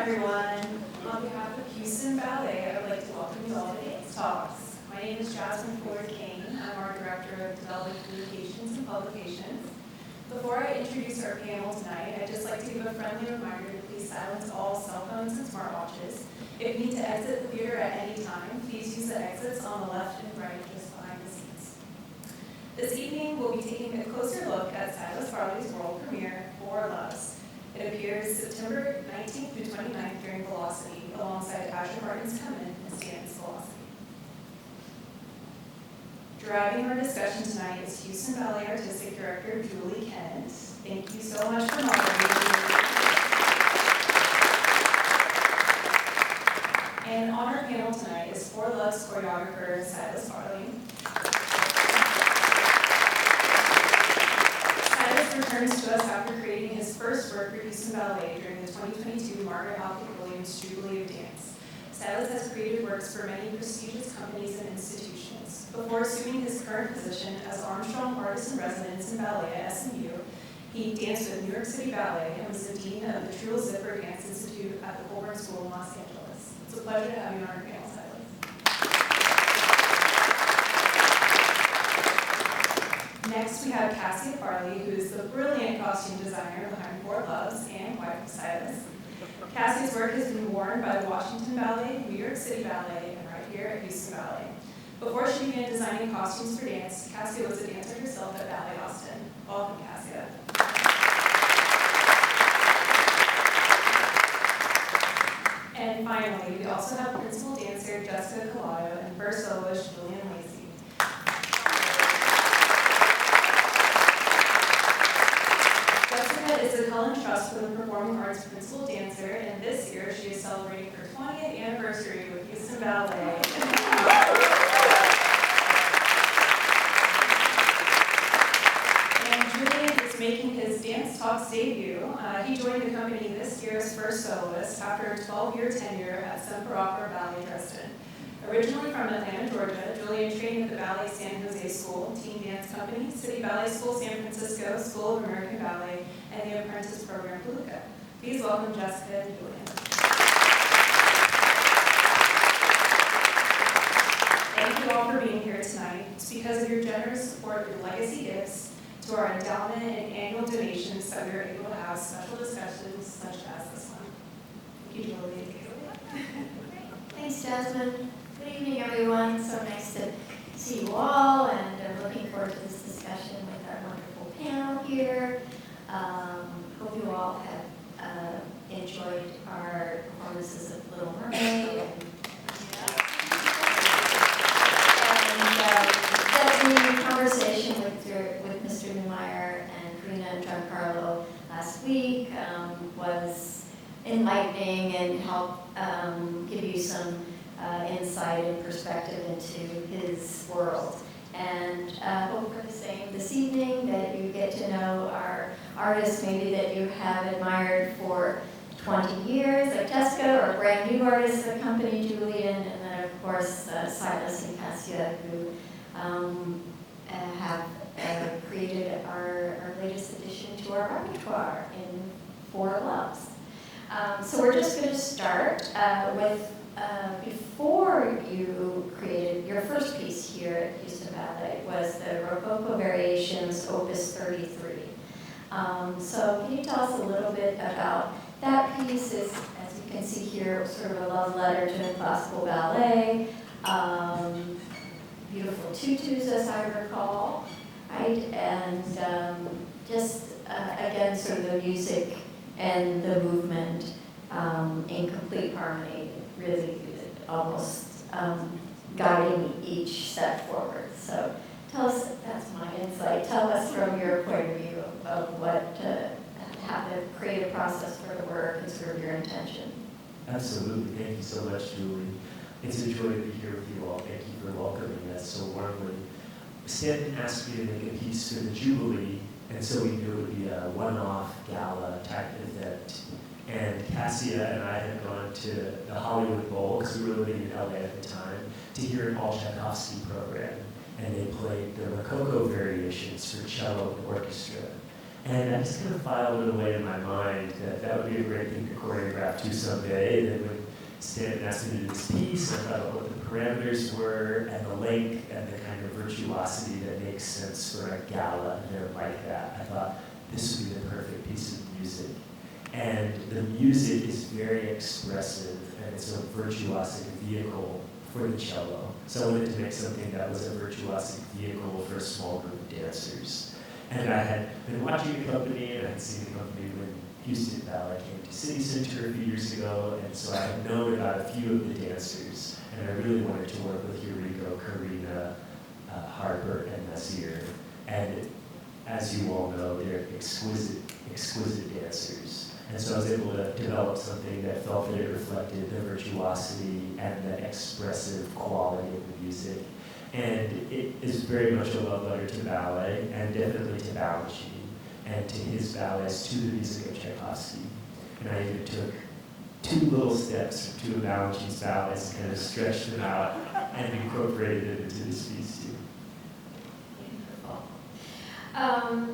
everyone. On behalf of Houston Ballet, I would like to welcome you all to today's talks. My name is Jasmine Fuller-Kane. I'm our Director of Development Communications and Publications. Before I introduce our panel tonight, I'd just like to give a friendly reminder to please silence all cell phones and smartwatches. If you need to exit the theater at any time, please use the exits on the left and right just behind the seats. This evening, we'll be taking a closer look at Silas Farley's world premiere, Four Loves. It appears September 19th through 29th during Velocity, alongside Aszure Barton's Come In and Stanton's Velocity. Driving our discussion tonight is Houston Ballet Artistic Director Julie Kent. Thank you so much for moderating. And on our panel tonight is Four Loves choreographer Silas Farley. Silas returns to us after creating his first work for Houston Ballet during the 2022 Margaret Alfred Williams Jubilee of Dance. Silas has created works for many prestigious companies and institutions. Before assuming his current position as Armstrong Artist in Residence in Ballet at SMU, he danced with New York City Ballet and was the Dean of the Trul Zipper Dance Institute at the Colburn School in Los Angeles. It's a pleasure to have you on our panel, Silas. Next, we have Cassia Farley, who is the brilliant costume designer behind Four Loves and wife of Silas. Cassia's work has been worn by the Washington Ballet, New York City Ballet, and right here at Houston Ballet. Before she began designing costumes for dance, Cassia was a dancer herself at Ballet Austin. Welcome, Cassia. And finally, we also have principal dancer Jessica Collado and First Soloist Julian Lacey. Jessica is the Cullen Trust for the Performing Arts Principal Dancer, and this year she is celebrating her 20th anniversary with Houston Ballet. And Julian is making his Dance Talks debut. He joined the company this year as First Soloist after a 12-year tenure at Semper Opera Ballet Dresden. Originally from Atlanta, Georgia, Julian trained at the Ballet San Jose School, Teen Dance Company, City Ballet School San Francisco, School of American Ballet, and the Apprentice Program Palooka. Please welcome Jessica and Julian. Thank you all for being here tonight. It's because of your generous support through legacy gifts to our endowment and annual donations that we are able to have special discussions such as this one. Thank you, Julie. Thanks, Jasmine. Good evening, everyone. So nice to see you all, and I'm looking forward to this discussion with our wonderful panel here. Hope you all have enjoyed our performances of Little Mermaid. The conversation with Mr. Neumeier and Karina and Giancarlo last week was enlightening and helped give you some insight and perspective into his world. And hope for the same this evening, that you get to know our artists maybe that you have admired for 20 years, like Jessica, or brand new artists that accompany Julian, and then of course Silas and Cassia, who have created our latest addition to our repertoire in Four Loves. So we're just going to start with, before you created your first piece here at Houston Ballet was the Rococo Variations, Opus 33. So can you tell us a little bit about that piece? As you can see here, sort of a love letter to classical ballet. Beautiful tutus, as I recall, right? And just, again, sort of the music and the movement in complete harmony, really almost guiding each step forward. So tell us, that's my insight, tell us from your point of view of what, how the creative process for the work and sort of your intention. Absolutely, thank you so much, Julie. It's a joy to be here with you all. Thank you for welcoming us so warmly. Stanton asked me to make a piece for the Jubilee, and so we knew it would be a one-off gala type event. And Cassia and I had gone to the Hollywood Bowl, because we were living in LA at the time, to hear an all-Tchaikovsky program. And they played the Rococo Variations for cello and orchestra. And I just kind of filed it away in my mind that that would be a great thing to choreograph to someday. And then when Stanton asked me to do this piece, I thought about what the parameters were and the length and the kind of virtuosity that makes sense for a gala event like that. I thought this would be the perfect piece of music. And the music is very expressive, and it's a virtuosic vehicle for the cello. So I wanted to make something that was a virtuosic vehicle for a small group of dancers. And I had been watching the company, and I had seen the company when Houston Ballet came to City Center a few years ago, and so I had known about a few of the dancers, and I really wanted to work with Rococo, Karina, Harper, and Aszure. And as you all know, they're exquisite dancers. And so I was able to develop something that felt that it reflected the virtuosity and the expressive quality of the music. And it is very much a love letter to ballet, and definitely to Balanchine, and to his ballets, to the music of Tchaikovsky. And I even took 2 little steps from 2 of Balanchine's ballets and kind of stretched them out and incorporated it into this piece too.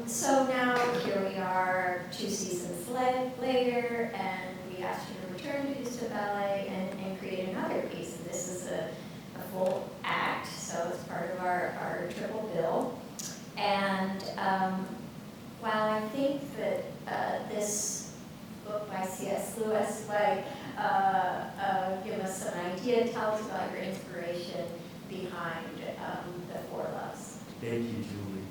So now here we are 2 seasons later, and we asked you to return to Houston Ballet and create another piece. And this is a full act, so it's part of our triple bill. And while I think that this book by C.S. Lewis might give us some idea, tell us about your inspiration behind the 4 Loves. Thank you, Julie.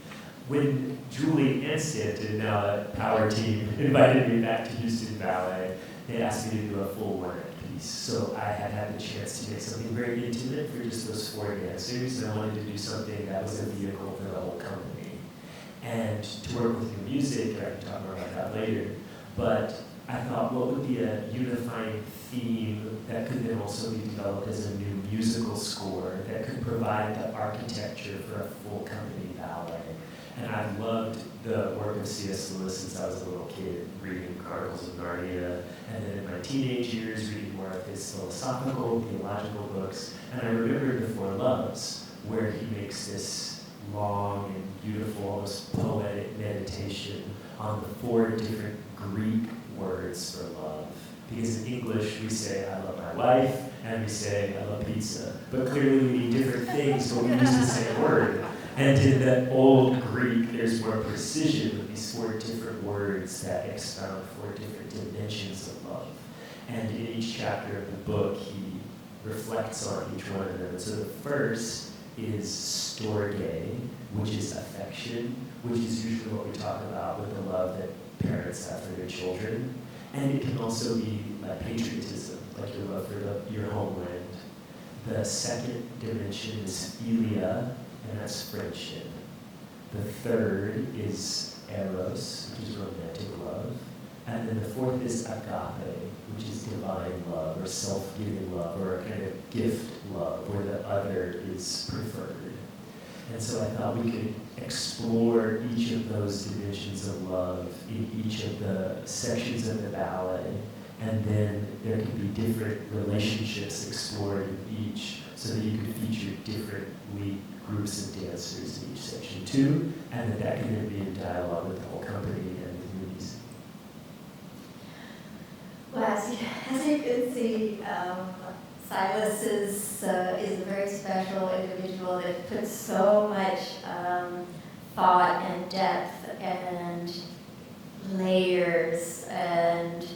When Julie and Stanton, now a power team, invited me back to Houston Ballet, they asked me to do a full one-act piece. So I had the chance to make something very intimate for just those 4 dancers, and I wanted to do something that was a vehicle for the whole company. And to work with your music, I can talk more about that later, but I thought, what would be a unifying theme that could then also be developed as a new musical score that could provide the architecture for a full company ballet? And I've loved the work of C.S. Lewis since I was a little kid, reading Chronicles of Narnia, and then in my teenage years, reading more of his philosophical, theological books. And I remember The 4 Loves, where he makes this long and beautiful, almost poetic meditation on the 4 different Greek words for love. Because in English, we say, I love my wife, and we say, I love pizza. But clearly we mean different things, but we use the same word. And in that old Greek, there's more precision with these 4 different words that expound 4 different dimensions of love. And in each chapter of the book, he reflects on each one of them. And so the first is storge, which is affection, which is usually what we talk about with the love that parents have for their children. And it can also be like patriotism, like your love for your homeland. The second dimension is philia, and that's friendship. The 3rd is eros, which is romantic love. And then the 4th is agape, which is divine love, or self-giving love, or a kind of gift love, where the other is preferred. And so I thought we could explore each of those dimensions of love in each of the sections of the ballet, and then there could be different relationships explored in each, so that you could feature different groups of dancers in each section too, and that can then be in dialogue with the whole company and with movies. Well, as you can see, Silas is a very special individual that puts so much thought and depth and layers and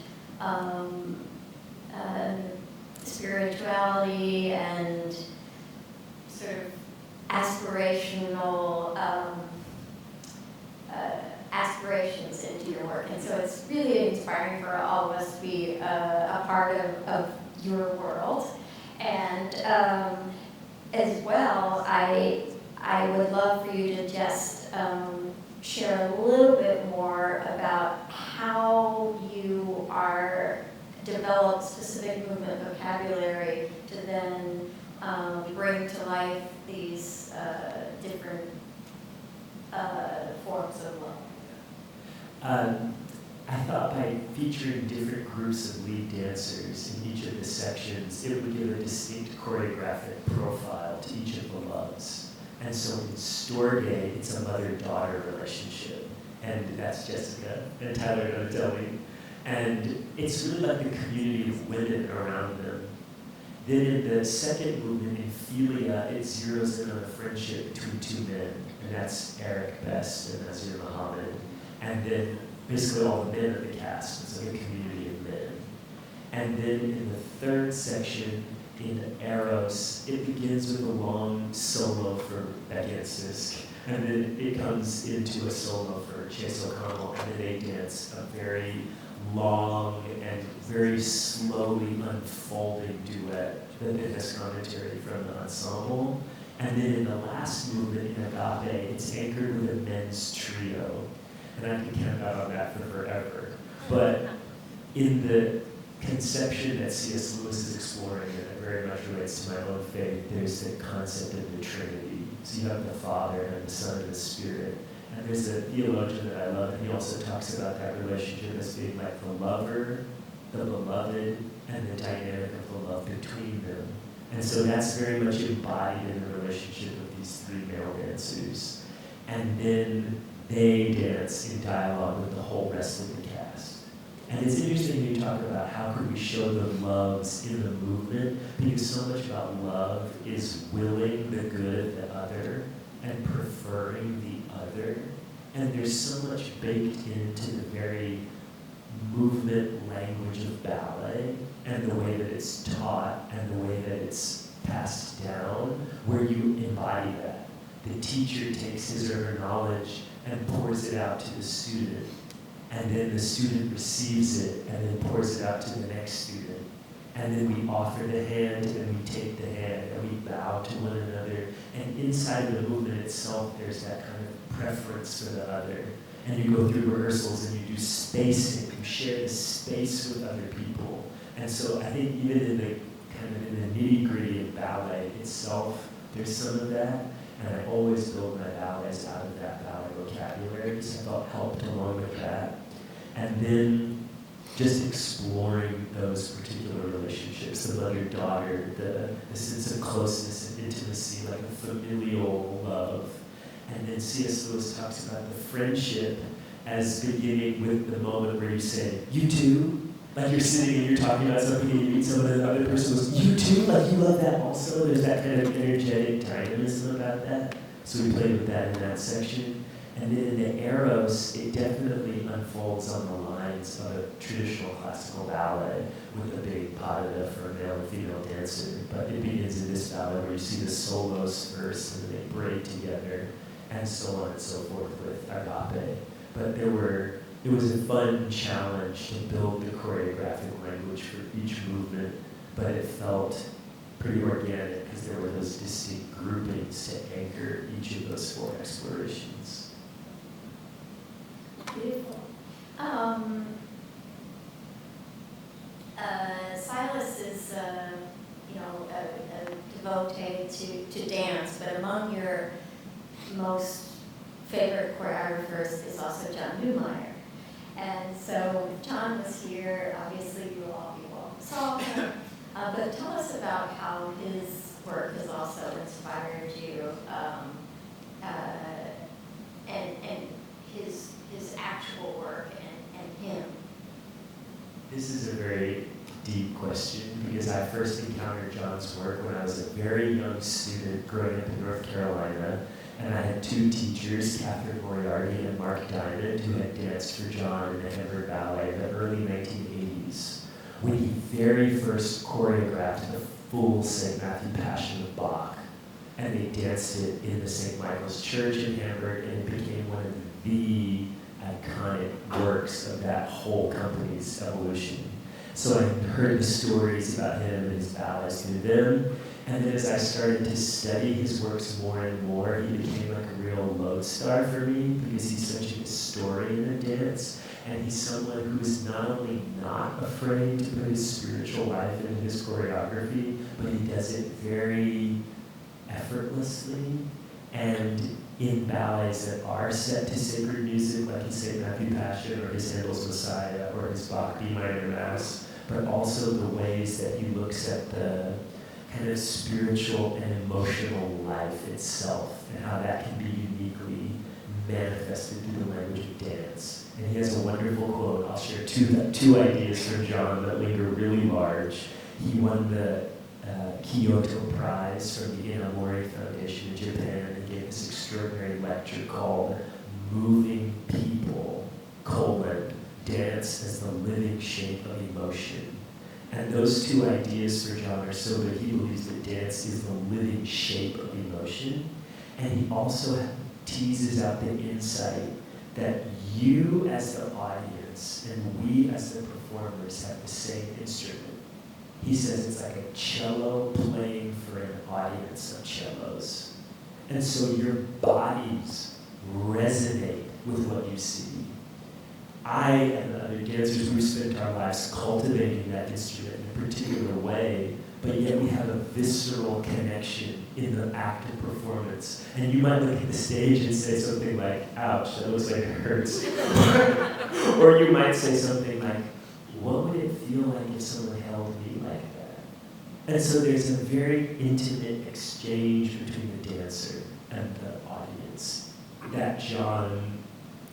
spirituality and sort of aspirational aspirations into your work. And so it's really inspiring for all of us to be a part of your world. And as well, I would love for you to just share a little bit more about how you are develop specific movement vocabulary to then bring to life these different forms of love. I thought by featuring different groups of lead dancers in each of the sections, it would give a distinct choreographic profile to each of the loves. And so in Storge, it's a mother-daughter relationship. and that's Jessica and Tyler gonna tell me. And it's really like the community of women around them. Then in the second movement, in Philia, it zeroes in on a friendship between two men, and that's Eric Best and Aszure Muhammad. And then basically all the men of the cast, it's like a community of men. And then in the third section, in Eros, it begins with a long solo for Becky and Sisk, and then it comes into a solo for Chase O'Connell, and then they dance a very long and very slowly unfolding duet that has commentary from the ensemble. And then in the last movement, in Agape, it's anchored with a men's trio. And I can camp out on that for forever. But in the conception that C.S. Lewis is exploring, and it very much relates to my own faith, there's the concept of the Trinity. So you have the Father and the Son and the Spirit. And there's a theologian that I love, and he also talks about that relationship as being like the lover, the beloved, and the dynamic of the love between them. And so that's very much embodied in the relationship of these three male dancers. And then they dance in dialogue with the whole rest of the cast. And it's interesting you talk about how could we show the loves in the movement, because so much about love is willing the good of the other and preferring the other. And there's so much baked into the very movement language of ballet and the way that it's taught and the way that it's passed down, where you embody that. The teacher takes his or her knowledge and pours it out to the student, and then the student receives it and then pours it out to the next student. And then we offer the hand and we take the hand and we bow to one another. And inside of the movement itself, there's that kind of preference for the other. And you go through rehearsals and you do spacing, you share the space with other people. And so I think even in the kind of in the nitty-gritty of ballet itself, there's some of that. And I always build my ballets out of that ballet vocabulary because I felt helped along with that. And then just exploring those particular relationships, the mother-daughter, the sense of closeness and intimacy, like a familial love. And then C.S. Lewis talks about the friendship as beginning with the moment where you say, you too? Like you're sitting and you're talking about something and you meet someone and the other person goes, you too? Like you love that also? There's that kind of energetic dynamism about that. So we played with that in that section. And then in the Eros, it definitely unfolds on the lines of a traditional classical ballet with a big pas de deux for a male and female dancer. But it begins in this ballet where you see the solos first and then they braid together and so on and so forth with Agape. But it was a fun challenge to build the choreographic language for each movement, but it felt pretty organic because there were those distinct groupings to anchor each of those four explorations. Beautiful. Silas is, a devotee to dance, but among your most favorite choreographers is also John Neumeier. And so if John was here, obviously you will all be well saw him. But tell us about how his work has also inspired you, and his actual work and him. This is a very deep question because I first encountered John's work when I was a very young student growing up in North Carolina. And I had two teachers, Catherine Moriarty and Mark Diamond, who had danced for John in the Hamburg Ballet in the early 1980s, when he very first choreographed the full St. Matthew Passion of Bach. And they danced it in the St. Michael's Church in Hamburg, and it became one of the iconic works of that whole company's evolution. So I heard the stories about him and his ballets through them. And then as I started to study his works more and more, he became like a real lodestar for me because he's such a historian of dance. And he's someone who is not only not afraid to put his spiritual life into his choreography, but he does it very effortlessly. And in ballets that are set to sacred music, like his St. Matthew Passion or his Handel's Messiah or his Bach B minor Mass, but also the ways that he looks at the kind of spiritual and emotional life itself and how that can be uniquely manifested through the language of dance. And he has a wonderful quote. I'll share two ideas from John that linger really large. He won the Kyoto Prize from the Inamori Foundation in Japan and gave this extraordinary lecture called Moving People, Dance as the Living Shape of Emotion. And those two ideas for John are so good. He believes that dance is the living shape of emotion. And he also teases out the insight that you as the audience and we as the performers have the same instrument. He says it's like a cello playing for an audience of cellos. And so your bodies resonate with what you see. I and the other dancers, we've spent our lives cultivating that instrument in a particular way, but yet we have a visceral connection in the act of performance. And you might look at the stage and say something like, ouch, that looks like it hurts. Or you might say something like, what would it feel like if someone held me like that? And so there's a very intimate exchange between the dancer and the audience that John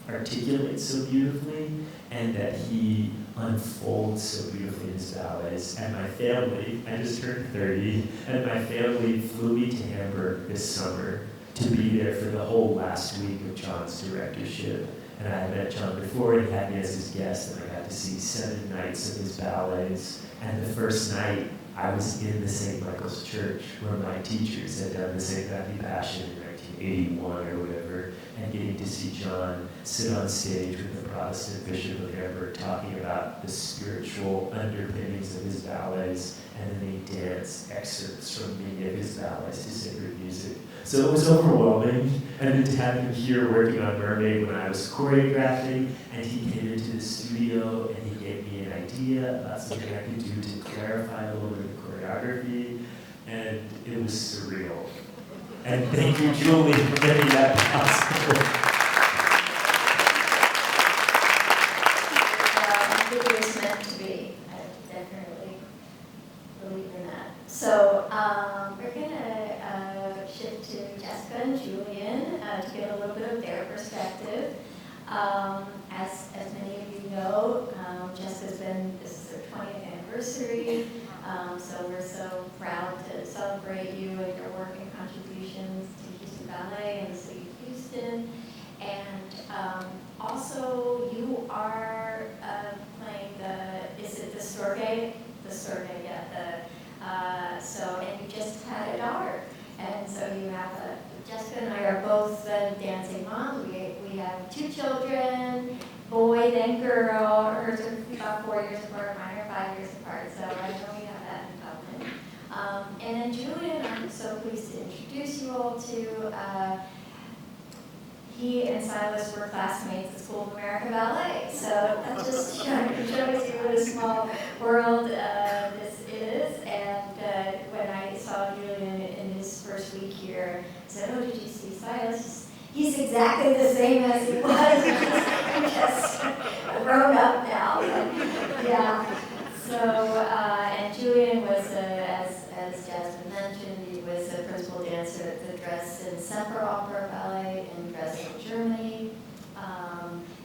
articulates so beautifully and that he unfolds so beautifully in his ballets. And my family, I just turned 30, and my family flew me to Hamburg this summer to be there for the whole last week of John's directorship. And I had met John before, and he had me as his guest, and I got to see 7 nights of his ballets. And the first night, I was in the St. Michael's Church where my teachers had done the St. Matthew Passion in 1981 or whatever, and getting to see John sit on stage with the Protestant Bishop of Hamburg talking about the spiritual underpinnings of his ballets, and then he danced excerpts from many of his ballets to sacred music. So it was overwhelming, and then to have him here working on Mermaid when I was choreographing, and he came into the studio and he gave me an idea about something I could do to clarify a little bit of choreography, and it was surreal. And thank you, Julie, for making that possible. It was meant to be. I definitely believe in that. So we're going to shift to Jessica and Julian to get a little bit of their perspective. As many of you know, Jessica's this is her 20th anniversary. So we're so proud to celebrate you and your work and contributions to Houston Ballet and the city of Houston. And also you are playing is it the Sorge? The Sorge, yeah. And you just had a daughter. And so you have Jessica and I are both dancing moms. We have 2 children, boy then girl. Hers are about 4 years apart, mine are 5 years apart. So I know we have that in common. And then Julian, I'm so pleased to introduce you all to. He and Silas were classmates at School of American Ballet. So that just shows you what a small world this is. And when I saw Julian in his first week here, I said, oh, did you see Silas? He's exactly the same as he was, just grown up now. But, yeah. So, and Julian was, as Jasmine mentioned, he was a principal dancer at the Dresden Semper Opera Ballet in Dresden, Germany.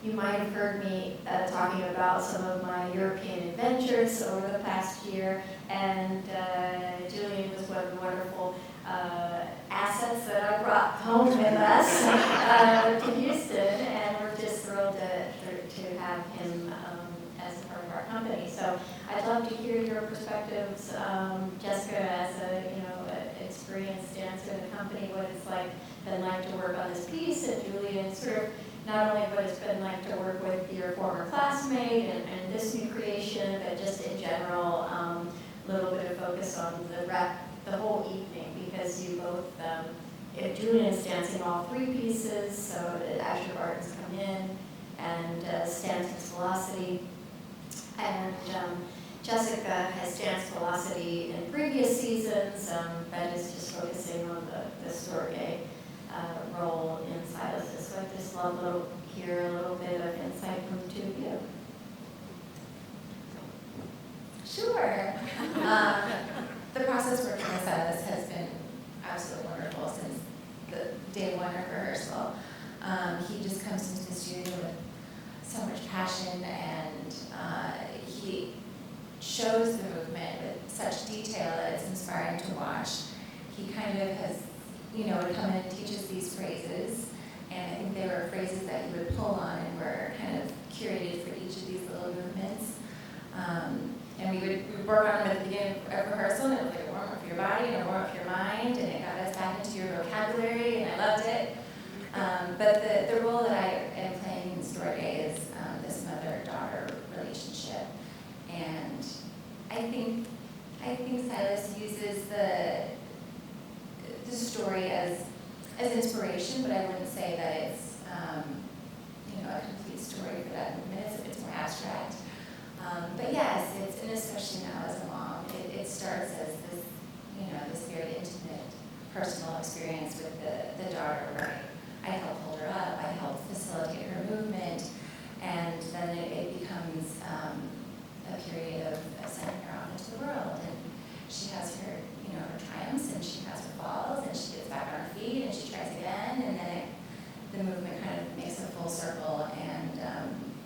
You might have heard me talking about some of my European adventures over the past year, and Julian was one of the wonderful assets that I brought home with us to Houston, and we're just thrilled to have him as a part of our company. So I'd love to hear your perspectives, Jessica, as an experienced dancer in the company, what it's been like to work on this piece, and Julian, sort of not only what it's been like to work with your former classmate and this new creation, but just in general, a little bit of focus on the whole evening, because you both, Julian's dancing all 3 pieces, so Aszure Barton's come in, and Stanton's Velocity, and Jessica has danced Velocity in previous seasons, but is just focusing on the Sorge role in Silas's. So I just love to hear a little bit of insight from the 2 of you. Sure. The process working with Silas has been absolutely wonderful since the day 1 of rehearsal. He just comes into the studio with so much passion, and he shows the movement with such detail that it's inspiring to watch. He kind of has, would come in and teach us these phrases, and I think they were phrases that he would pull on and were kind of curated for each of these little movements. And we would work on them at the beginning of rehearsal, and it was like a warm-up for your body and a warm-up for your mind, and it got us back into your vocabulary, and I loved it. But the role that I am playing in Story Day is this mother-daughter relationship. And I think Silas uses the story as inspiration, but I wouldn't say that it's a complete story for that movement. It's more abstract. But yes, and especially now as a mom, it starts as this, this very intimate, personal experience with the daughter, right? I help hold her up, I help facilitate her movement, and then it becomes a period of sending her out into the world. And she has her, her triumphs, and she has her falls, and she gets back on her feet, and she tries again, and then the movement kind of makes a full circle, and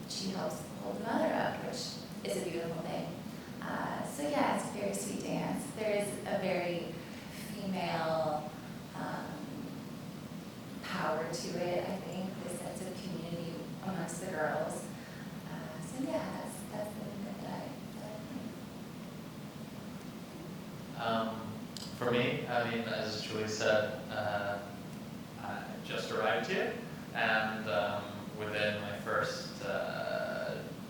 she helps hold the mother up, which is a beautiful thing. So yeah, it's a very sweet dance. There is a very female power to it, I think, this sense of community amongst the girls. So yeah, that's the movement that I For me, as Julie said, I just arrived here, and within my first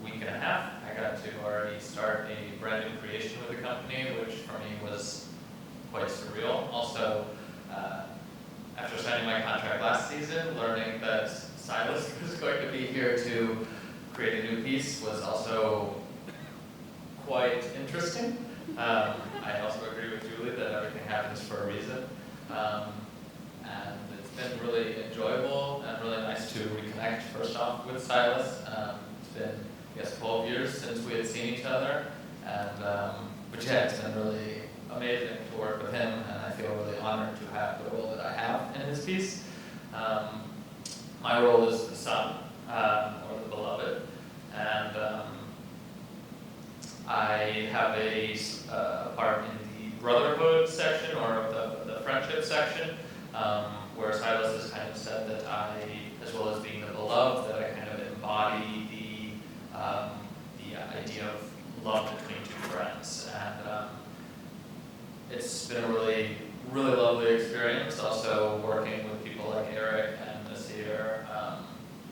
week and a half, I got to already start a brand new creation with the company, which for me was quite surreal. Also, after signing my contract last season, learning that Silas was going to be here to create a new piece was also quite interesting. I also agree with Julie that everything happens for a reason. And it's been really enjoyable and really nice to reconnect first off with Silas. It's been, 12 years since we had seen each other. And, but yeah, it's been really amazing to work with him, and I feel really honored to have the role that I have in his piece. My role is the son, or the beloved, and I have a part in the brotherhood section, or the friendship section, where Silas has kind of said that I, as well as being the beloved, that I kind of embody the idea of love between two friends. And it's been a really, really lovely experience. Also working with people like Eric and Aszure.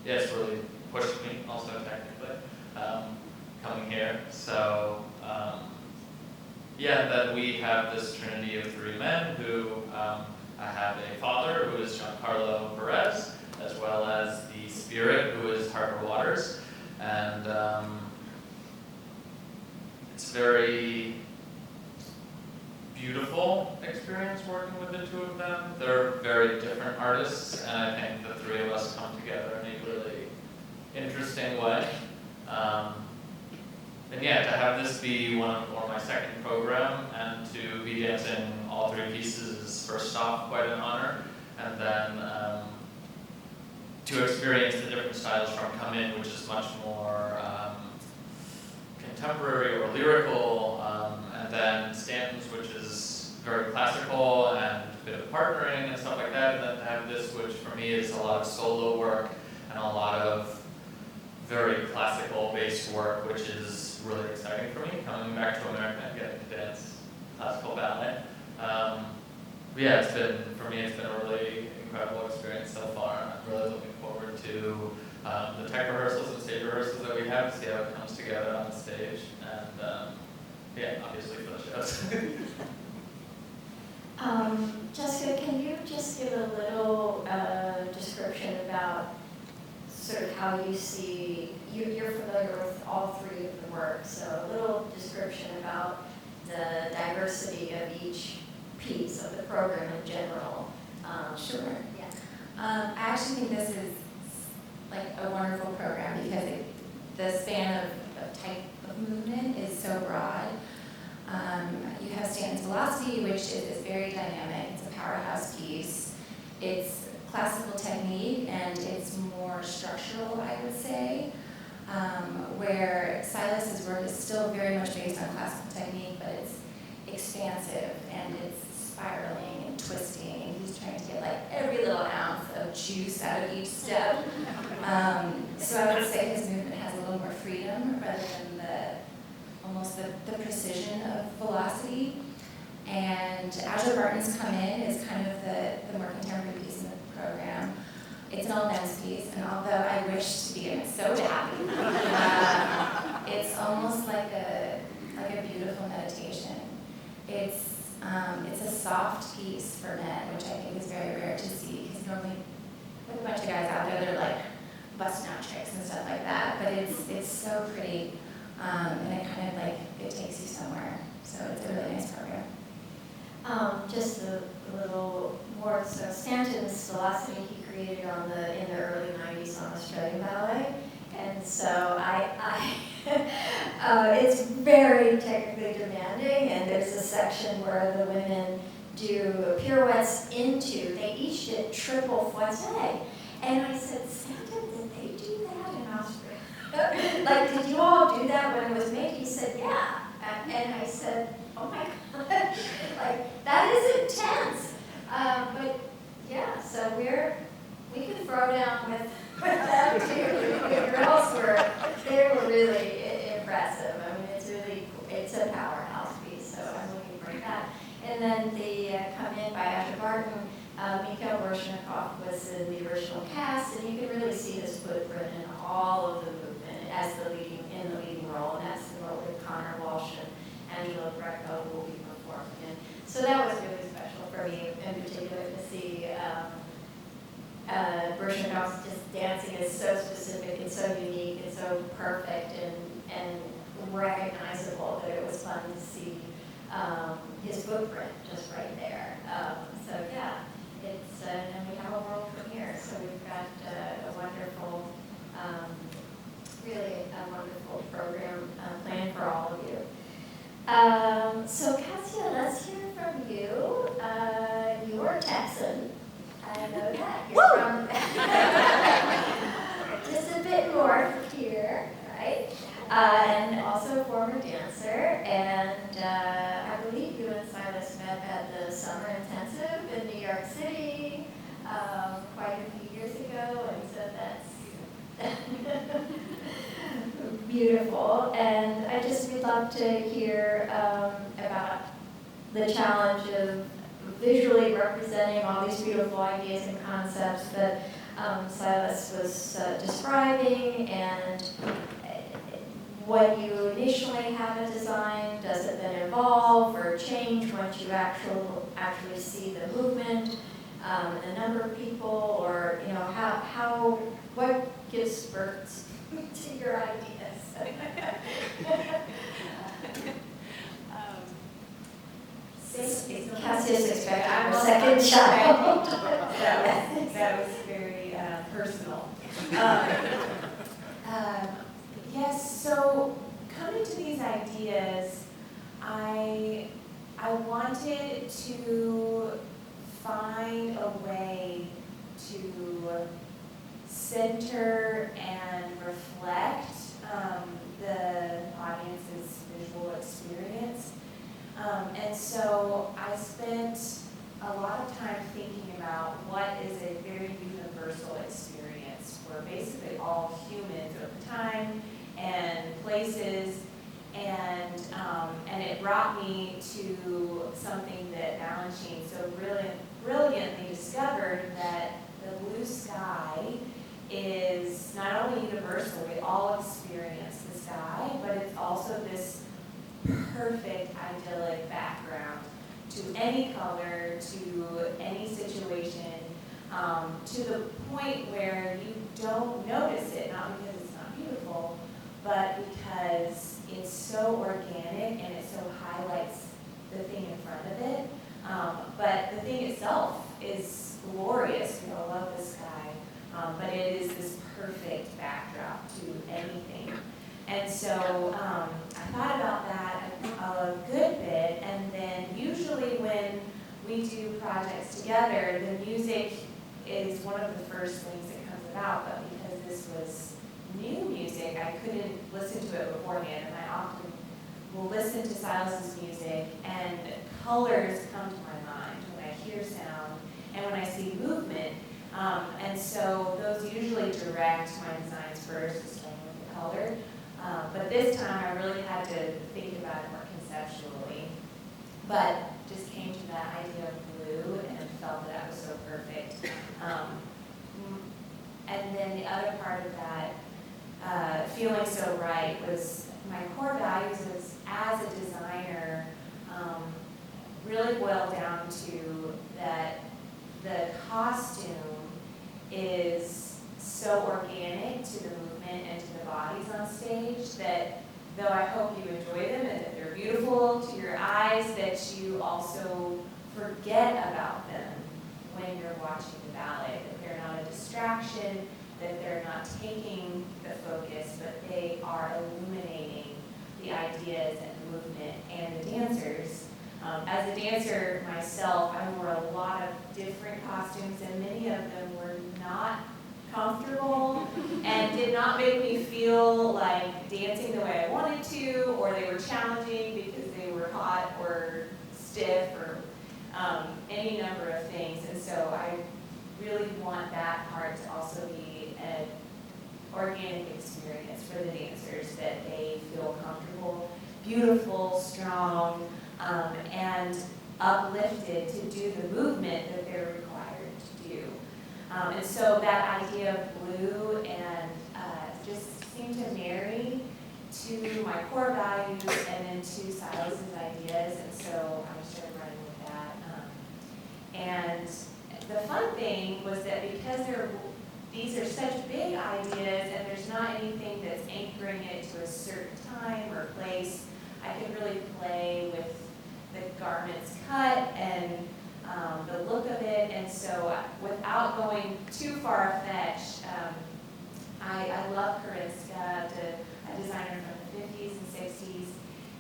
It's really pushed me also technically coming here. So then we have this trinity of three men who I have a father who is Giancarlo Perez, as well as the spirit who is Harper Waters. And it's very beautiful experience working with the two of them. They're very different artists, and I think the three of us come together in a really interesting way. And to have this be my second program, and to be dancing all three pieces is first off quite an honor, and then to experience the different styles from Come In, which is much more contemporary or lyrical, and then Stanton's, which is very classical and a bit of partnering and stuff like that, and then to have this, which for me is a lot of solo work and a lot of very classical based work, which is really exciting for me, coming back to America and getting to dance classical ballet. It's been a really incredible experience so far, and I'm really looking forward to the tech rehearsals and stage rehearsals that we have, to see how it comes together on the stage, and obviously for the shows. Jessica, can you just give a little description about sort of how you see, you're familiar with all three of the works, so a little description about the diversity of each piece of the program in general. Sure. Yeah. I actually think this is like a wonderful program because the span of type of movement is so broad. You have Stanton's Velocity, which is very dynamic. It's a powerhouse piece. It's classical technique, and it's more structural, I would say, where Silas's work is still very much based on classical technique, but it's expansive and it's spiraling and twisting, and he's trying to get like every little ounce of juice out of each step. So I would say his movement has a little more freedom rather than almost the precision of velocity. And Aszure Barton's Come In is kind of the more contemporary piece in the program. It's an all-dance piece, and although I wish to be in it so badly, it's almost like a beautiful meditation. It's a soft piece for men, which I think is very rare to see, because normally with a bunch of guys out there, they're like busting out tricks and stuff like that. But it's so pretty, and it kind of like it takes you somewhere. So it's a really nice program. Just a little more. So Stanton's philosophy he created in the early '90s on Australian Ballet, and so it's very technically demanding. And there's a section where the women do pirouettes they each did triple fouette, and I said, Stanton, did they do that in Australia? Like, did you all do that when it was made? He said, yeah, and I said, oh my God, like that is intense. But yeah, so we could throw down with them too. The girls they were really impressive. I mean, it's a powerhouse piece. So I'm looking for that. And then the Come In by Aszure Barton. Mikhail Borshnikov was in the original cast, and you can really see his footprint in all of the movement as in the leading role, and that's the role that Connor Walsh and Angelo Greco will be performing in. So that was really special for me, in particular, to see Borshnikov's just dancing is so specific and so unique and so perfect and recognizable that it was fun to see his footprint just right there. So yeah, and we have a world premiere, so we've got a wonderful, really a wonderful program planned for all of you. So Cassia, let's hear from you. You're a Texan. I know that. You're from just a bit north here, right? And also a former dancer. And I believe you and Silas met at the Summer Intensive in New York City quite a few years ago. And so that's beautiful. And we'd love to hear about the challenge of visually representing all these beautiful ideas and concepts that Silas was describing, and when you initially have a design, does it then evolve or change once you actually see the movement, the number of people, or what gives birth to your ideas? Cassia's expecting I'm her second child. That was very personal. Yes, so coming to these ideas, I wanted to find a way to center and reflect the audience's visual experience. And so I spent a lot of time thinking about what is a very universal experience where basically all humans over time and places, and it brought me to something that Balanchine so brilliantly discovered, that the blue sky is not only universal, we all experience the sky, but it's also this perfect idyllic background to any color, to any situation, to the point where you don't notice it, not because it's not beautiful, but because it's so organic and it so highlights the thing in front of it. But the thing itself is glorious. We all love the sky, but it is this perfect backdrop to anything. And so I thought about that a good bit, and then usually when we do projects together, the music is one of the first things that comes about, but because this was new music, I couldn't listen to it beforehand, and I often will listen to Silas's music, and colors come to my mind when I hear sound and when I see movement. And so those usually direct my designs first, starting with the color. But this time I really had to think about it more conceptually. But just came to that idea of blue and felt that was so perfect. And then the other part of that, feeling so right, was my core values was, as a designer, really boiled down to that the costume is so organic to the movement and to the bodies on stage that though I hope you enjoy them and that they're beautiful to your eyes, that you also forget about them when you're watching the ballet, that they're not a distraction, that they're not taking the focus, but they are illuminating the ideas and the movement and the dancers. As a dancer myself, I wore a lot of different costumes, and many of them were not comfortable and did not make me feel like dancing the way I wanted to, or they were challenging because they were hot or stiff or any number of things. And so I really want that part to also be an organic experience for the dancers, that they feel comfortable, beautiful, strong, and uplifted to do the movement that they're required to do. And so that idea of blue and just seemed to marry to my core values and then to Silas's ideas, and so I started running with that. And the fun thing was that because these are such big ideas and there's not anything that's anchoring it to a certain time or place, I could really play with the garment's cut and the look of it. And so without going too far-fetched, I love Kariska, a designer from the 50s and 60s,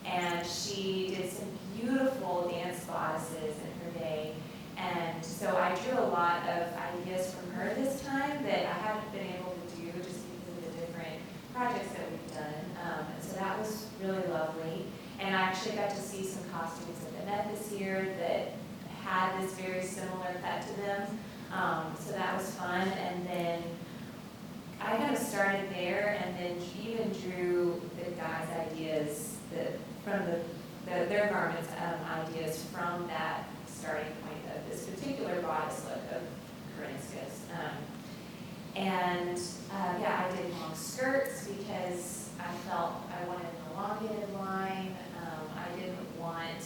and she did some beautiful dance bodices in her day. And so I drew a lot of ideas from her this time that I haven't been able to do just because of the different projects that we've done. And so that was really lovely. And I actually got to see some costumes at the Met this year that had this very similar cut to them. So that was fun. And then I kind of started there and then even drew the guys' ideas from their garments ideas from that starting point of this particular bodice look of Kariska's. I did long skirts because I felt I wanted an elongated line. I didn't want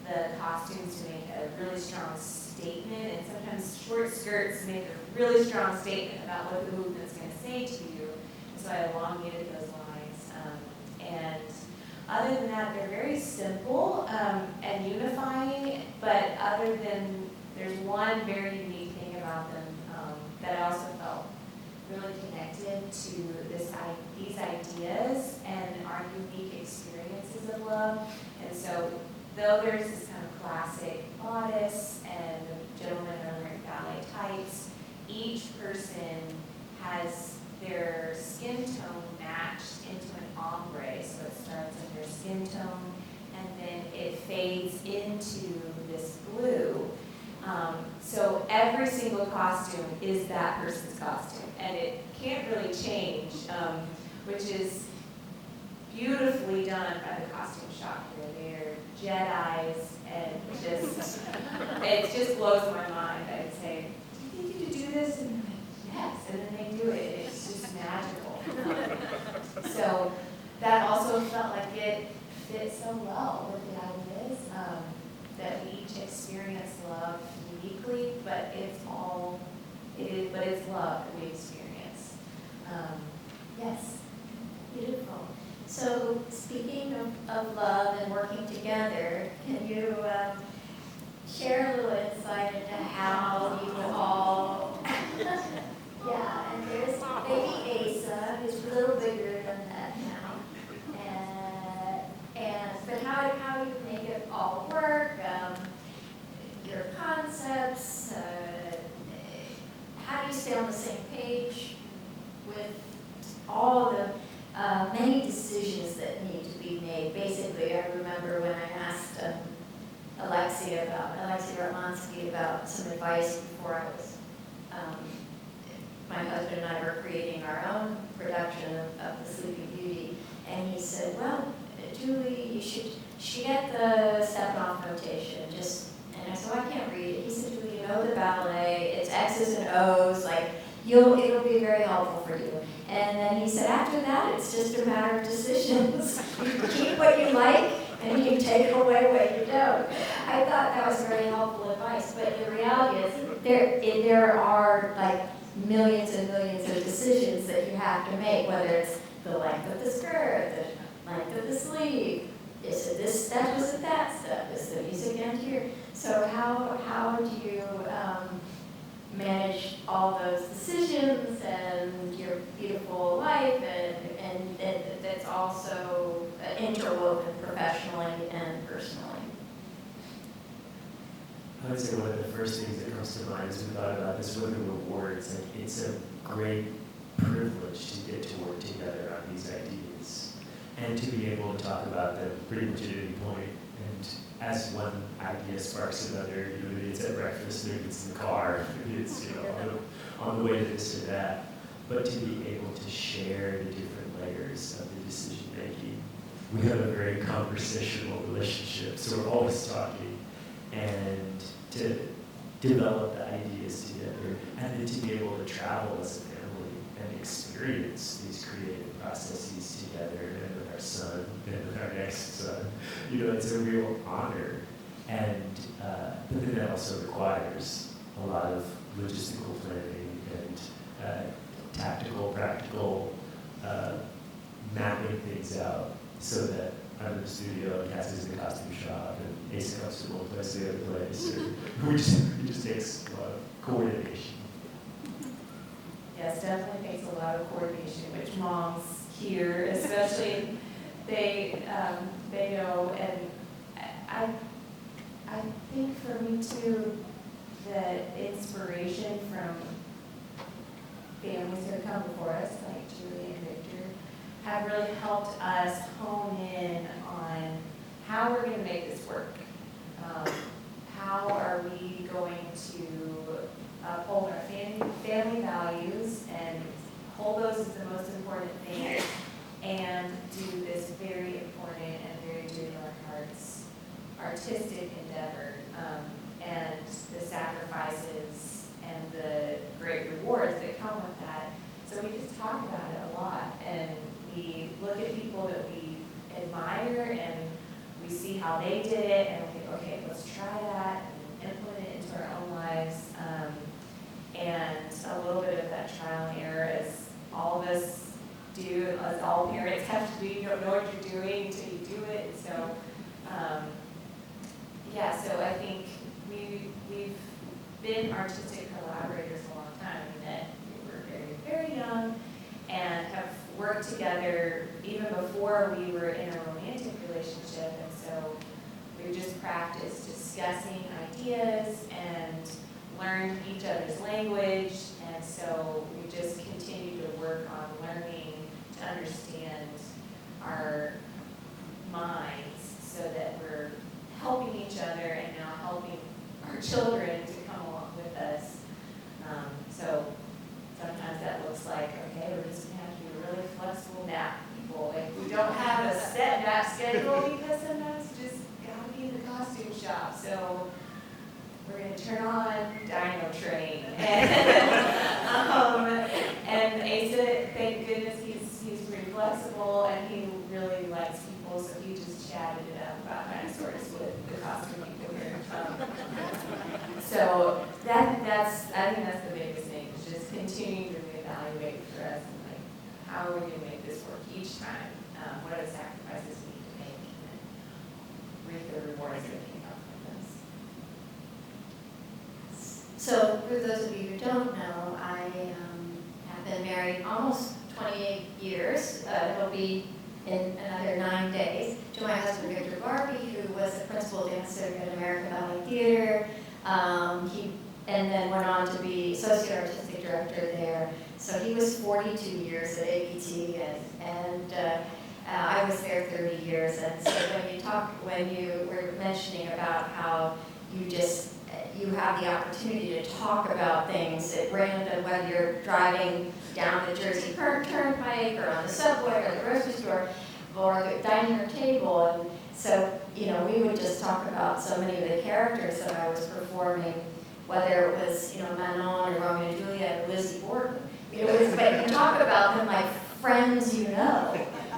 the costumes to make a really strong statement, and sometimes short skirts make a really strong statement about what the movement's going to say to you. And so I elongated those lines. And other than that, they're very simple and unifying, but other than, there's one very unique thing about them that I also felt really connected to these ideas and our unique experiences of love. And so though there's this kind of classic bodice and the gentlemen are wearing ballet tights, each person has their skin tone matched into an ombre. So it starts in their skin tone and then it fades into this blue. So every single costume is that person's costume, and it can't really change, which is beautifully done by the costume shop here. They're Jedis, and it just blows my mind. I'd say, do you think you could do this? And I'm like, yes, and then they do it, and it's just magical. So that also felt like it fit so well with the ideas, that we each experience love uniquely, but it's love that we experience. Yes, beautiful. So speaking of love and working together, can you share a little insight into how you all, yeah, and there's baby Asa, who's a little bigger than that now, but how you make it all work, your concepts, Ratmansky about some advice before I was, my husband and I were creating our own production of The Sleeping Beauty, and he said, well, Julie, you should get the 7/8 notation, and I said, well, I can't read it. He said, Julie, you know the ballet, it's X's and O's, like, it'll be very helpful for you. And then he said, after that, it's just a matter of decisions. You keep what you like, and you take away what you don't. I thought that was very helpful advice, but the reality is there are like millions and millions of decisions that you have to make, whether it's the length of the skirt, the length of the sleeve, is it this step, is it that step, is the music end here? So how do you manage all those decisions and your beautiful life and that's also interwoven professionally and personally? I would say one of the first things that comes to mind as we thought about this were the rewards. Like, it's a great privilege to get to work together on these ideas and to be able to talk about them pretty much at any point. And as one idea sparks another, maybe it's at breakfast, maybe it's in the car, maybe it's on the way to this or that. But to be able to share the different layers of the decision making. We have a very conversational relationship, so we're always talking. And to develop the ideas together, and then to be able to travel as a family and experience these creative processes together, and with our son, and with our next son. It's a real honor. And but then that also requires a lot of logistical planning and tactical, practical mapping things out so that I'm in the studio and Cassie's in the costume shop and Ace comes to one place, the other place. Or it just takes a lot of coordination. Yes, definitely takes a lot of coordination, which moms here, especially, they know, and I think for me too, the inspiration from families who have come before us, like Julie and Victor, have really helped us hone in on how we're going to make this work. How are we going to uphold our family values and hold those as the most important thing, and do this very important and very dear to our hearts artistic endeavor, and the sacrifices and the great rewards that come with that. So we just talk about it a lot, and we look at people that we admire and we see how they did it, and we think, okay, let's try that and implement it into our own lives. And a little bit of that trial and error, as all of us do, as all parents have to do. You don't know what you're doing until you do it. So, so I think we've been artistic collaborators a long time. We met when we were very, very young and have worked together even before we were in a romantic relationship. And so we just practiced discussing ideas and learned each other's language. And so we just continue to work on learning to understand our minds so that we're helping each other and now helping our children to come along with us. So sometimes that looks like, okay, we're just going to have to be really flexible nap people. Like, we don't have a set nap schedule because sometimes you just got to be in the costume shop. So we're going to turn on Dino Train. And Asa, thank goodness, he's pretty flexible and he really likes people, so he just chatted it up about dinosaurs with the costume people here. So I think that's the biggest thing, is just continuing to reevaluate for us, and like, how are we going to make this work each time? What are the sacrifices we need to make, and reap the rewards that came out from this. So for those of you who don't know, I have been married almost 28 years. It'll be in another 9 days, to my husband, Victor Barbie, who was the principal dancer at American Ballet Theater. And then went on to be associate artistic director there. So he was 42 years at ABT, and I was there 30 years. And so when you were mentioning about how you have the opportunity to talk about things at random, whether you're driving down the Jersey Turnpike or on the subway or the grocery store or the dining room table. And so, we would just talk about so many of the characters that I was performing, whether it was, Manon or Romeo and Juliet or Lizzie Borden. But you talk about them like friends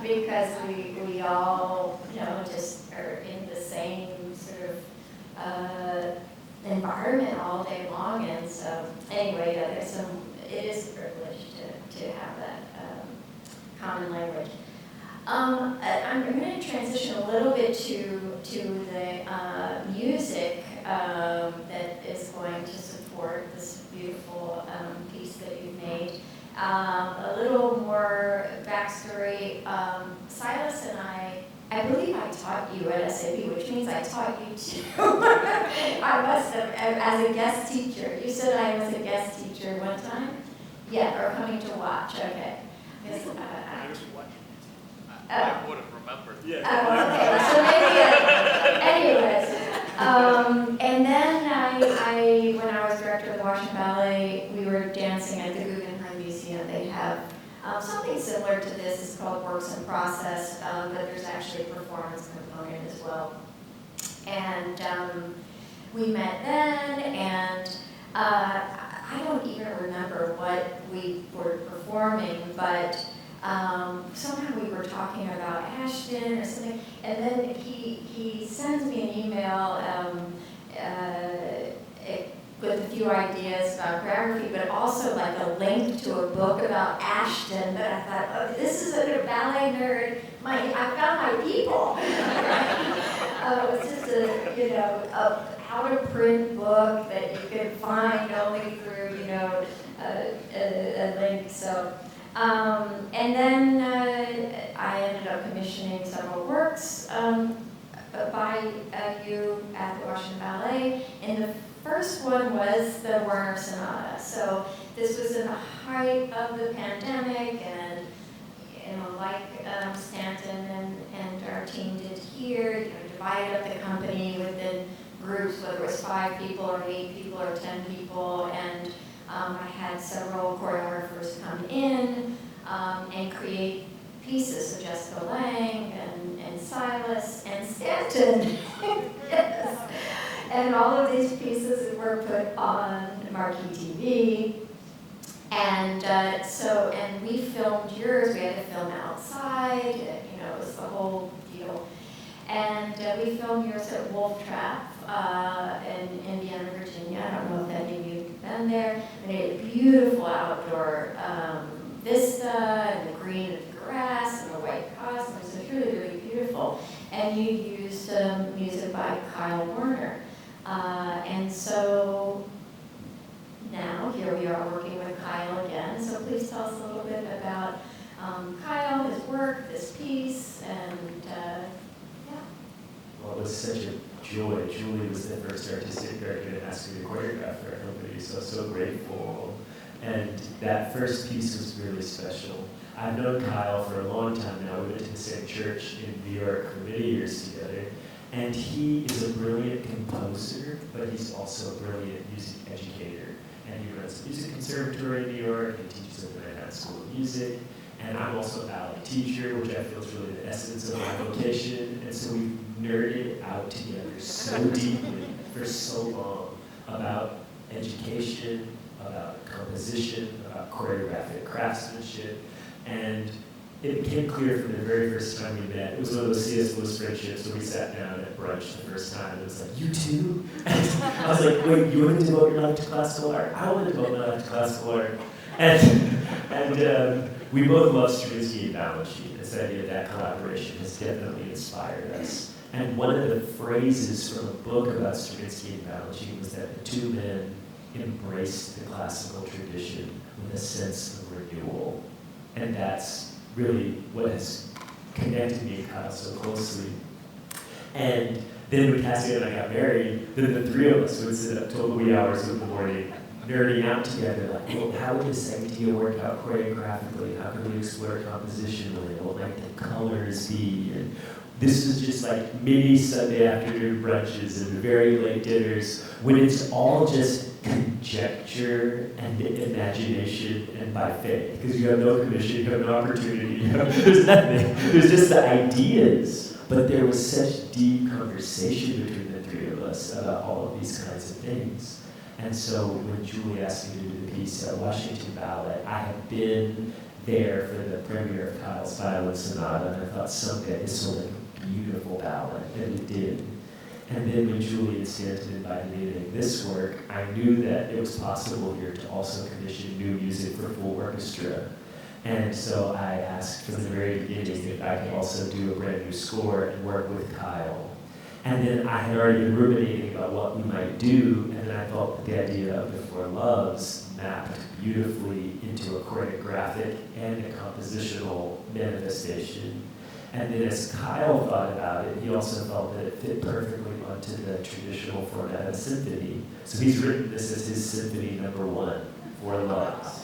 because we all, just are in the same sort of environment all day long. And so, anyway, it is a privilege to have that common language. I'm going to transition a little bit to the music that is going to support this beautiful piece that you've made. A little more backstory. Silas and I believe I taught you at SAB, which means I taught you too. I must have, as a guest teacher. You said I was a guest teacher one time? Yeah, or coming to watch, okay. I would have remembered. Yeah. Okay, so maybe, anyways. And then when I was director of the Washington Ballet, we were dancing at the Guggenheim Museum. They have something similar to this. It's called Works in Process, but there's actually a performance component as well. And we met then, and I don't even remember what we were performing, but somehow we were talking about Ashton or something, and then he sends me an email with a few ideas about choreography, but also like a link to a book about Ashton that I thought, oh, this is a ballet nerd. I found my people. It was just a out-of-print book that you could find only through, a link. So. And then I ended up commissioning several works by you at the Washington Ballet, and the first one was the Werner Sonata. So this was in the height of the pandemic, and like Stanton and our team did here, divided up the company within groups, whether it was 5 people or 8 people or 10 people, and I had several choreographers come in and create pieces, so Jessica Lange and Silas and Stanton. Yes. And all of these pieces were put on Marquee TV. And and we filmed yours. We had to film outside. It was the whole deal. And we filmed yours at Wolf Trap in Indiana, Virginia. I don't know if any of you have been there. They had a beautiful outdoor vista, and the green of the grass, and the white costumes. It was really, really beautiful. And you used music by Kyle Werner. And so now here we are working with Kyle again. So please tell us a little bit about Kyle, his work, this piece, and Well, it was such a joy. Julie was the first artistic director to ask me to choreograph for our company, so I was so grateful. And that first piece was really special. I've known Kyle for a long time now. We went to the same church in New York for many years together. And he is a brilliant composer, but he's also a brilliant music educator. And he runs a music conservatory in New York and teaches at the Manhattan School of Music. And I'm also a ballet teacher, which I feel is really the essence of my vocation. And so we nerded out together so deeply for so long about education, about composition, about choreographic craftsmanship. And it became clear from the very first time we met. It was one of those C.S. Lewis friendships where we sat down at brunch the first time, and it was like, you too? I was like, wait, you want to devote your life to classical art? I want to devote my life to classical art. And we both love Stravinsky and Balanchine. This idea of that collaboration has definitely inspired us. And one of the phrases from a book about Stravinsky and Balanchine was that the two men embraced the classical tradition with a sense of renewal. And that's really what has connected me and Kyle so closely. And then when Cassia and I got married, then the three of us would sit up till the wee hours of the morning, nerding out together, like, well, how would this idea work out choreographically? How can we explore compositionally? What might the colors be? And this was just like mini Sunday afternoon brunches and very late dinners when it's all just conjecture and imagination and by faith. Because you have no commission, you have no opportunity, there's nothing. There's just the ideas. But there was such deep conversation between the three of us about all of these kinds of things. And so when Julie asked me to do the piece at Washington Ballet, I had been there for the premiere of Kyle's Violin Sonata, and I thought someday this will make a beautiful ballet, and it did. And then when Julie and Stanton invited me to make this work, I knew that it was possible here to also commission new music for full orchestra. And so I asked from the very beginning if I could also do a brand new score and work with Kyle. And then I had already been ruminating about what we might do, and then I thought that the idea of the Four Loves mapped beautifully into a choreographic and a compositional manifestation. And then as Kyle thought about it, he also felt that it fit perfectly onto the traditional format of a symphony. So he's written this as his symphony number 1, Four Loves.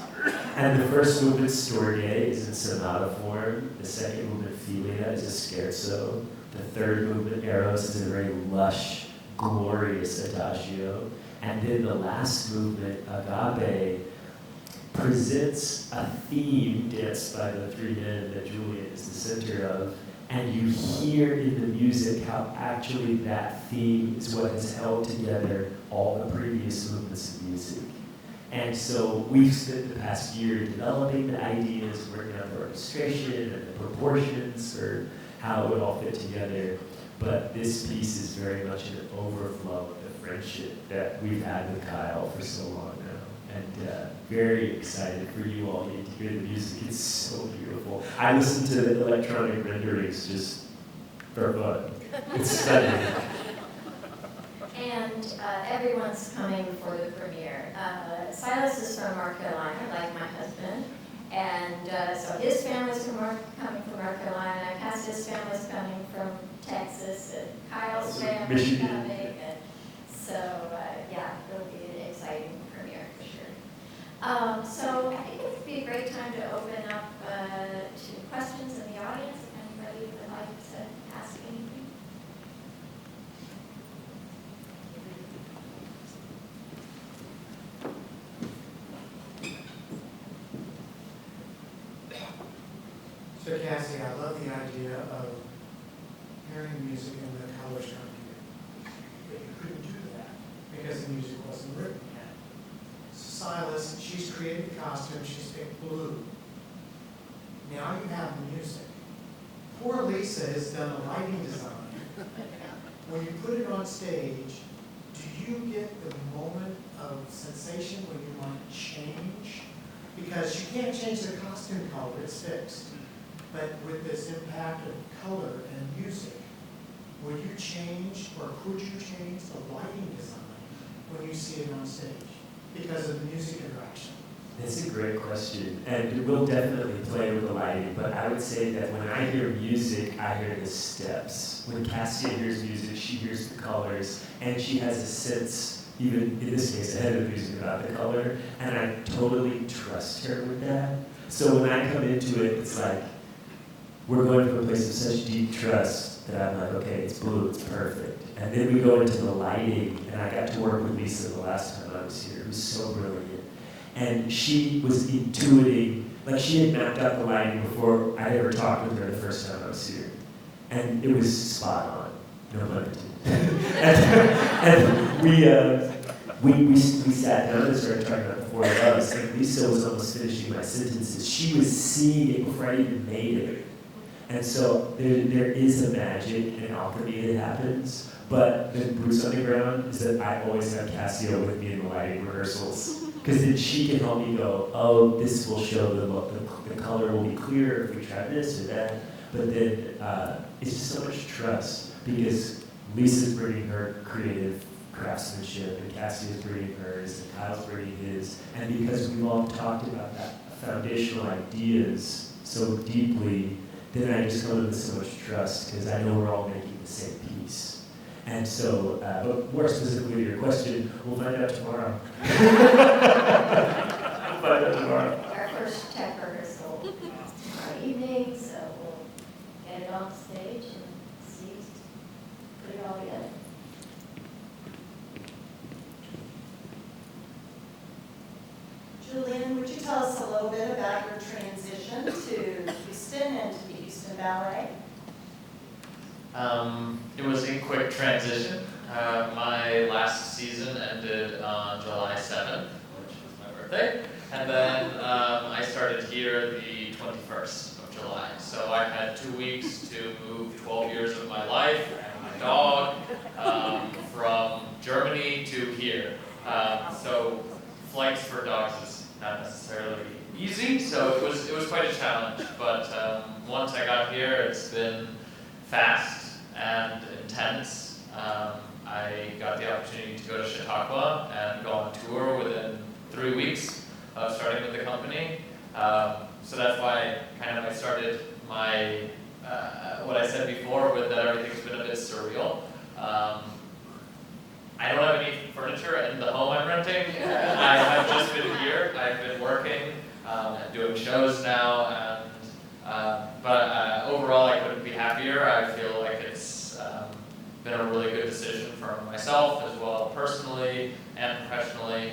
And the first movement, Storge, is in sonata form. The second movement, Filia, is a scherzo. The third movement, Eros, is a very lush, glorious adagio. And then the last movement, Agape, presents a theme danced by the three men that Julian is the center of. And you hear in the music how actually that theme is what has held together all the previous movements of music. And so we've spent the past year developing the ideas, working out the orchestration and the proportions for how it would all fit together. But this piece is very much an overflow of the friendship that we've had with Kyle for so long now. And very excited for you all to hear the music. It's so beautiful. I listen to the electronic renderings just for fun. It's stunning. And everyone's coming for the premiere. Silas is from North Carolina, like my husband. And so his family's coming from North Carolina. Cassia's family's coming from Texas. And Kyle's family's coming. And so, yeah, it'll be an exciting premiere for sure. So I think it would be a great time to open up to questions in the audience, if anybody would like to ask anything. So Cassie, I love the idea of hearing music and the colors coming together. But you couldn't do that because the music wasn't written yet. Silas, she's created the costume, she's picked blue. Now you have the music. Poor Lisa has done a lighting design. When you put it on stage, do you get the moment of sensation when you want to change? Because you can't change the costume color, it's fixed. But with this impact of color and music, will you change or could you change the lighting design when you see it on stage because of the music interaction? That's a great question, and we'll definitely play with the lighting, but I would say that when I hear music, I hear the steps. When Cassia hears music, she hears the colors, and she has a sense, even in this case, ahead of the music about the color, and I totally trust her with that. So when I come into it, it's like, we're going from a place of such deep trust that I'm like, okay, it's blue, it's perfect. And then we go into the lighting, and I got to work with Lisa the last time I was here. It was so brilliant. And she was intuiting, like she had mapped out the lighting before I ever talked with her the first time I was here. And it was spot on, no pun intended. and we sat down and started talking about the Four Loves, and Lisa was almost finishing my sentences. She was seeing it before I even made it. And so there is a magic and alchemy that happens, but the boots on the ground is that I always have Cassia with me in the lighting rehearsals, because then she can help me go, oh, this will show the color will be clearer if we try this or that, but then it's just so much trust, because Lisa's bringing her creative craftsmanship, and Cassia's bringing hers, and Kyle's bringing his, and because we've all talked about that foundational ideas so deeply, then I just come with so much trust, because I know we're all making the same piece. And so, but more specifically to your question, we'll find out tomorrow. We'll find out tomorrow. Our first tech rehearsal tomorrow evening, so we'll get it on stage and see, put it all together. Julian, would you tell us a little bit about your transition to Houston and to the Houston Ballet? It was a quick transition. My last season ended on July 7th, which was my birthday, and then I started here the 21st of July. So I had 2 weeks to move 12 years of my life and my dog from Germany to here. So flights for dogs is not necessarily easy, so it was quite a challenge. But once I got here, it's been fast and intense. I got the opportunity to go to Chautauqua and go on tour within 3 weeks of starting with the company. So that's why I started my, what I said before with that everything's been a bit surreal. I don't have any furniture in the home I'm renting. I've just been here. I've been working and doing shows now, and but overall I couldn't be happier. I feel like it's been a really good decision for myself as well, personally and professionally.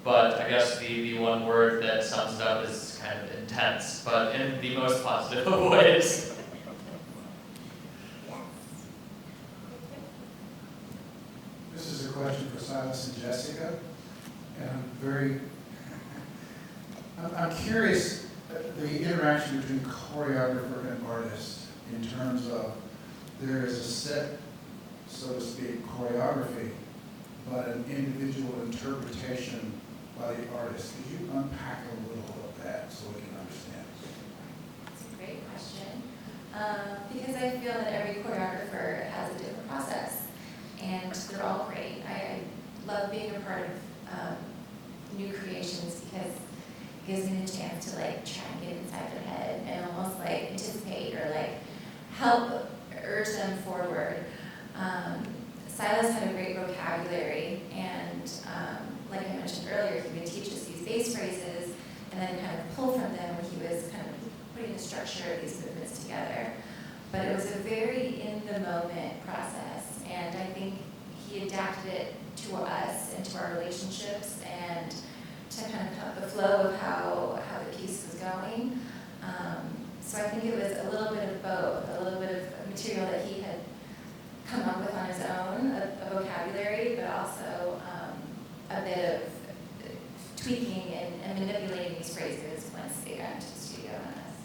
But I guess the one word that sums it up is kind of intense, but in the most positive of ways. This is a question for Silas and Jessica, and I'm curious, the interaction between choreographer and artist in terms of there is a set, so to speak, choreography, but an individual interpretation by the artist. Could you unpack a little of that so we can understand? That's a great question. Because I feel that every choreographer has a different process, and they're all great. I love being a part of new creations because it gives me the chance to try and get inside their head and almost anticipate or help urge them forward. Silas had a great vocabulary, and like I mentioned earlier, he would teach us these base phrases and then kind of pull from them when he was kind of putting the structure of these movements together. But it was a very in-the-moment process, and I think he adapted it to us and to our relationships and to kind of cut the flow of how the piece was going. So I think it was a little bit of both, a little bit of material that he had come up with on his own, a vocabulary, but also a bit of tweaking and manipulating these phrases once they got into the studio on us.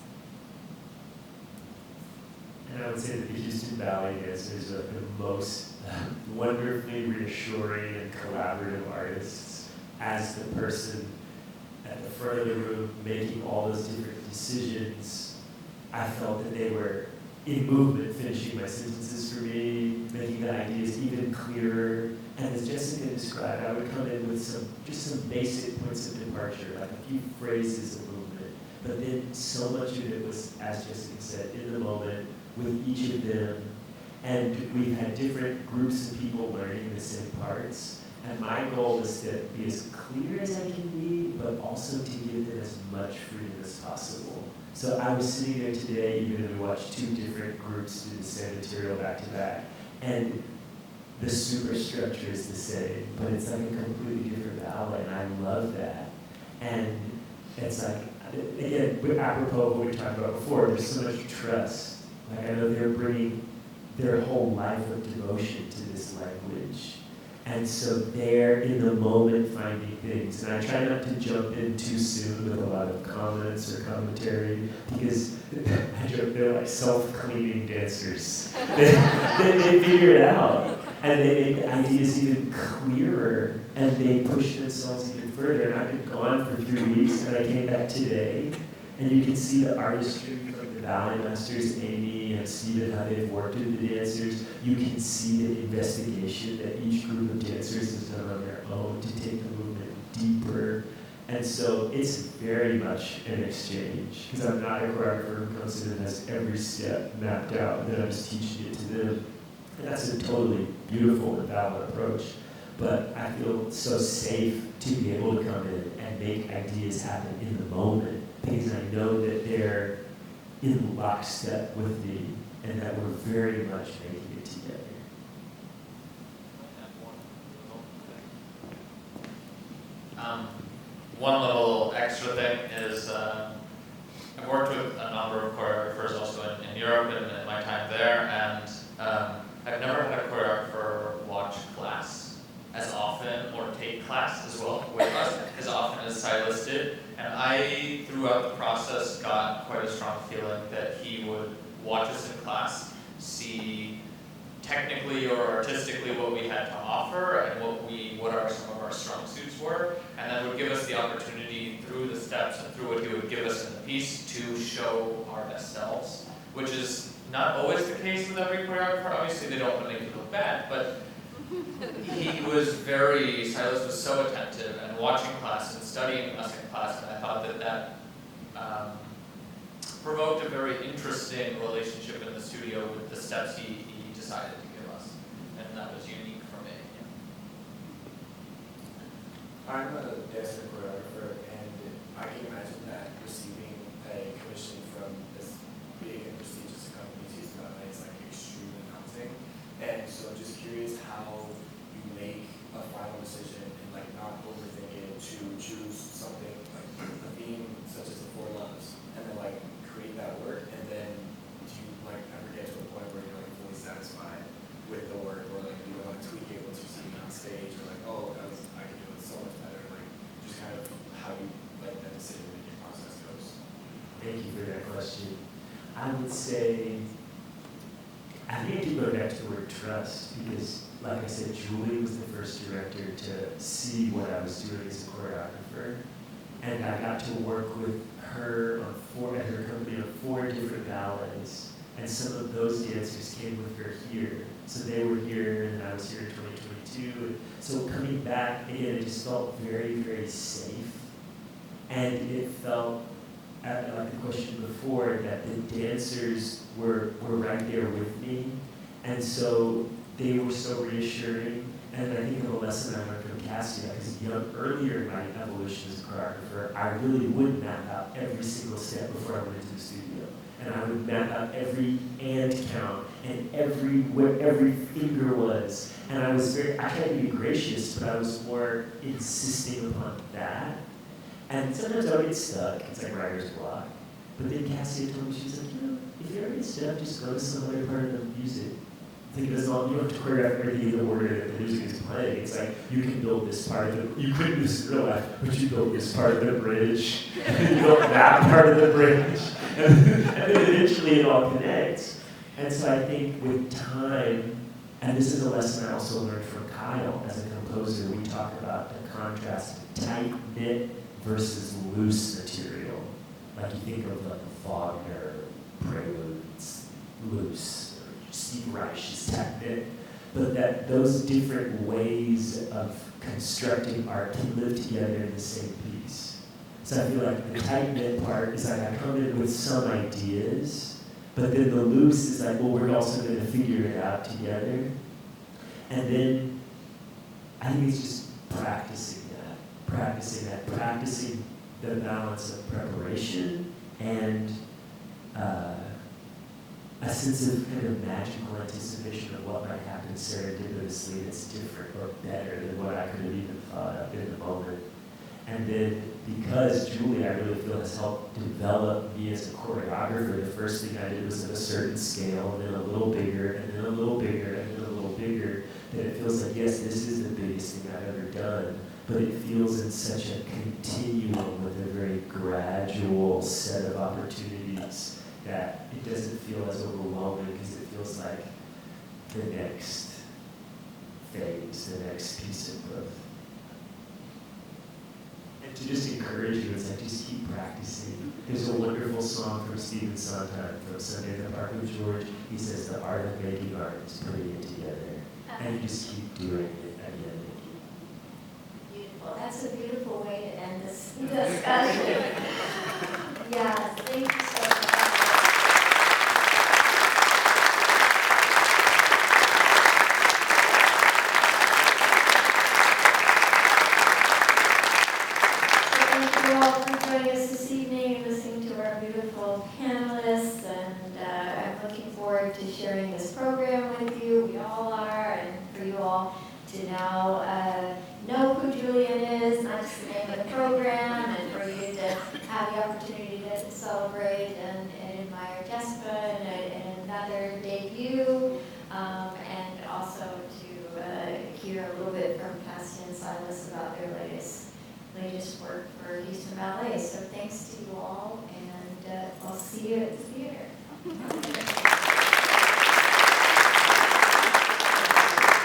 And I would say that the Houston Ballet dancers are the most wonderfully reassuring and collaborative artists. As the person at the front of the room making all those different decisions, I felt that they were in movement, finishing my sentences for me, making the ideas even clearer. And as Jessica described, I would come in with some basic points of departure, like a few phrases of movement. But then so much of it was, as Jessica said, in the moment with each of them. And we've had different groups of people learning the same parts. And my goal is to be as clear as I can be, but also to give them as much freedom as possible. So I was sitting there today, even though we watched two different groups do the same material back to back, and the superstructure is the same, but it's like a completely different ballet, and I love that. And it's like, again, apropos of what we talked about before, there's so much trust. Like I know they're bringing their whole life of devotion to this language. And so they're in the moment finding things. And I try not to jump in too soon with a lot of comments or commentary because I joke they're like self-cleaning dancers. They figure it out. And they make the ideas even clearer and they push themselves even further. And I've been gone for 3 weeks and I came back today. And you can see the artistry from the ballet masters, Amy and Stephen, how they've worked with the dancers. You can see the investigation that each group of dancers has done on their own to take the movement deeper. And so it's very much an exchange, because I'm not a choreographer who comes in and has every step mapped out, and then I'm just teaching it to them. And that's a totally beautiful and valid approach. But I feel so safe to be able to come in and make ideas happen in the moment, because I know that they're in lockstep with me, and that we're very much making it together. One little extra thing is I've worked with a number of choreographers also in Europe and in my time there, and I've never had a choreographer watch class as often or take class as well with us as often as Silas did. And I, throughout the process, got quite a strong feeling that he would watch us in class, see technically or artistically what we had to offer and what some of our strong suits were, and then would give us the opportunity through the steps and through what he would give us in the piece to show our best selves, which is not always the case with every choreographer. Obviously they don't want to make it look bad, but Silas was so attentive and watching class and studying us in class, and I thought that provoked a very interesting relationship in the studio with the steps he decided to give us, and that was unique for me. I'm a dancer choreographer, and I can imagine that receiving a commission from this big and prestigious company as Houston Ballet is like extremely daunting. And so I'm just curious how you make a final decision and like not overthink it to choose something like a theme such as the Four Loves, and then like create that work, and then do you like ever get to a point where you're like fully satisfied with the work, or like you want to tweak it once you see it on stage, or like, oh, I could do it so much better, like just kind of how you like that decision making process goes. Thank you for that question. I would say, I think I do go back to the word trust, because like I said, Julie was the first director to see what I was doing as a choreographer, and I got to work with her at her company on 4 different ballets, and some of those dancers came with her here. So they were here, and I was here in 2022. And so coming back, again, it just felt very, very safe. And it felt, like the question before, that the dancers were right there with me. And so they were so reassuring. And I think of a lesson I learned from Cassia, because earlier in my evolution as a choreographer, I really would map out every single step before I went into the studio. And I would map out every and count and where every finger was. And I tried to be gracious, but I was more insisting upon that. And sometimes I would get stuck. It's like writer's block. But then Cassia told me, she was like, if you ever get stuck, just go to some other part of the music. Think of this all, you don't have to choreograph everything in the order that the music is playing. It's like, you can build this part of you couldn't do this in real life, but you built this part of the bridge, and you built that part of the bridge, and then eventually it all connects. And so I think with time, and this is a lesson I also learned from Kyle as a composer, we talk about the contrast of tight-knit versus loose material. Like you think of like Wagner preludes, loose. Steve Reich is tight-knit, but that those different ways of constructing art can live together in the same piece. So I feel like the tight-knit part is like I come in with some ideas, but then the loose is like, well, we're also going to figure it out together. And then I think it's just practicing the balance of preparation and a sense of kind of magical anticipation of what might happen serendipitously that's different or better than what I could have even thought of in the moment. And then because Julie, I really feel, has helped develop me as a choreographer, the first thing I did was at a certain scale, and then a little bigger, and then a little bigger, and then a little bigger, that it feels like, yes, this is the biggest thing I've ever done, but it feels in such a continuum with a very gradual set of opportunities that it doesn't feel as overwhelming, because it feels like the next phase, the next piece of growth. And to just encourage you, it's like, just keep practicing. There's a wonderful song from Stephen Sondheim from Sunday in the Park with George. He says, the art of making art is putting it together. And you just keep doing it again. Beautiful. That's a beautiful way to end this discussion. Yes, thank you so much. Thank you all for joining us this evening and listening to our beautiful panelists, and I'm looking forward to to now know who Julian is, not just the name of the program, and for you to have the opportunity to celebrate and admire Jessica and another debut, and also to hear a little bit from Cassia and Silas about their latest work for Houston Ballet. So thanks to you all, and I'll see you at